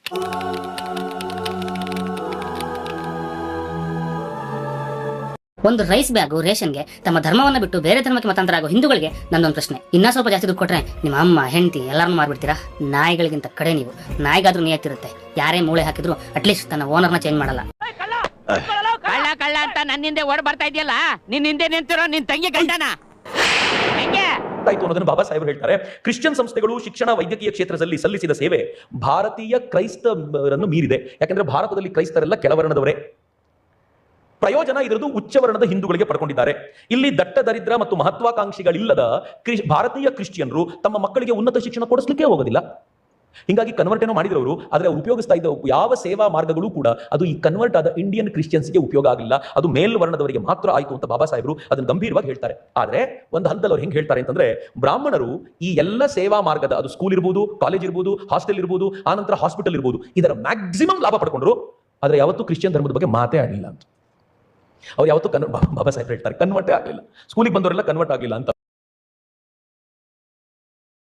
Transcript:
ಒಂದು rice bag ರೇಷನ್ಗೆ ತಮ್ಮ ಧರ್ಮವನ್ನ ಬಿಟ್ಟು ಬೇರೆ ಧರ್ಮಕ್ಕೆ ಮತಾಂತರ ಆಗೋ ಹಿಂದೂಗಳಿಗೆ ನನ್ನೊಂದು ಪ್ರಶ್ನೆ, ಇನ್ನೂ ಸ್ವಲ್ಪ ಜಾಸ್ತಿ ದುಡ್ಡು ಕೊಟ್ರೆ ನಿಮ್ಮ ಅಮ್ಮ ಹೆಂಡತಿ ಎಲ್ಲಾರನ್ನೂ ಮಾರ್ಬಿಡ್ತೀರಾ? ನಾಯಿಗಳಿಗಿಂತ ಕಡೆ ನೀವು. ನಾಯಿಗಾದ್ರೂ ನಿಯತ್ತಿರುತ್ತೆ, ಯಾರೇ ಮೂಳೆ ಹಾಕಿದ್ರು ಅಟ್ಲೀಸ್ಟ್ ತನ್ನ ಓನರ್ನ ಚೇಂಜ್ ಮಾಡಲ್ಲ. ಕಳ್ಳ ಕಳ್ಳ ಅಂತ ನನ್ನಿಂದೆ ಓಡ್ ಬರ್ತಾ ಇದೆಯಲ್ಲ, ನಿನ್ ಹಿಂದೆ ನಿಂತಿರೋ ನಿನ್ ತಂಗಿ ಗಂಡನ ಹೆಂಗೆ ಆಯ್ತು ಅನ್ನೋದನ್ನು ಬಾಬಾ ಸಾಹೇಬರು ಹೇಳ್ತಾರೆ. ಕ್ರಿಶ್ಚಿಯನ್ ಸಂಸ್ಥೆಗಳು ಶಿಕ್ಷಣ ವೈದ್ಯಕೀಯ ಕ್ಷೇತ್ರದಲ್ಲಿ ಸಲ್ಲಿಸಿದ ಸೇವೆ ಭಾರತೀಯ ಕ್ರೈಸ್ತರನ್ನು ಮೀರಿದೆ. ಯಾಕಂದ್ರೆ ಭಾರತದಲ್ಲಿ ಕ್ರೈಸ್ತರೆಲ್ಲ ಕೆಳವರ್ಣದವರೇ, ಪ್ರಯೋಜನ ಇದರದು ಉಚ್ಚವರ್ಣದ ಹಿಂದೂಗಳಿಗೆ ಪಡ್ಕೊಂಡಿದ್ದಾರೆ. ಇಲ್ಲಿ ದಟ್ಟ ದರಿದ್ರ ಮತ್ತು ಮಹತ್ವಾಕಾಂಕ್ಷಿಗಳಿಲ್ಲದ ಭಾರತೀಯ ಕ್ರಿಶ್ಚಿಯನ್ರು ತಮ್ಮ ಮಕ್ಕಳಿಗೆ ಉನ್ನತ ಶಿಕ್ಷಣ ಕೊಡಿಸ್ಲಿಕ್ಕೆ ಹೋಗೋದಿಲ್ಲ. ಹಿಂಗಾಗಿ ಕನ್ವರ್ಟ್ ಏನೋ ಮಾಡಿದ್ರು, ಆದರೆ ಅವ್ರು ಉಪಯೋಗಿಸ್ತಾ ಇದ್ದ ಯಾವ ಸೇವಾ ಮಾರ್ಗಗಳು ಕೂಡ ಅದು ಈ ಕನ್ವರ್ಟ್ ಆದ ಇಂಡಿಯನ್ ಕ್ರಿಶ್ಚಿಯನ್ಸ್ಗೆ ಉಪಯೋಗ ಆಗಿಲ್ಲ, ಅದು ಮೇಲ್ವರ್ಣದವರಿಗೆ ಮಾತ್ರ ಆಯಿತು ಅಂತ ಬಾಬಾ ಸಾಹೇಬರು ಅದನ್ನು ಗಂಭೀರವಾಗಿ ಹೇಳ್ತಾರೆ. ಆದರೆ ಒಂದು ಹಂತದಲ್ಲಿ ಅವ್ರು ಹೆಂಗೆ ಹೇಳ್ತಾರೆ ಅಂತಂದ್ರೆ, ಬ್ರಾಹ್ಮಣರು ಈ ಎಲ್ಲ ಸೇವಾ ಮಾರ್ಗದ, ಅದು ಸ್ಕೂಲ್ ಇರ್ಬೋದು, ಕಾಲೇಜ್ ಇರ್ಬೋದು, ಹಾಸ್ಟೆಲ್ ಇರ್ಬೋದು, ಆನಂತರ ಹಾಸ್ಪಿಟಲ್ ಇರ್ಬೋದು, ಇದರ ಮ್ಯಾಕ್ಸಿಮಮ್ ಲಾಭ ಪಡ್ಕೊಂಡ್ರು. ಆದರೆ ಯಾವತ್ತೂ ಕ್ರಿಶ್ಚಿಯನ್ ಧರ್ಮದ ಬಗ್ಗೆ ಮಾತೇ ಆಗಲಿಲ್ಲ ಅಂತ ಅವ್ರು ಯಾವತ್ತೂ ಬಾಬಾ ಸಾಹೇಬ್ ಹೇಳ್ತಾರೆ, ಕನ್ವರ್ಟೇ ಆಗಲಿಲ್ಲ, ಸ್ಕೂಲಿಗೆ ಬಂದವರೆಲ್ಲ ಕನ್ವರ್ಟ್ ಆಗಲಿಲ್ಲ ಅಂತ.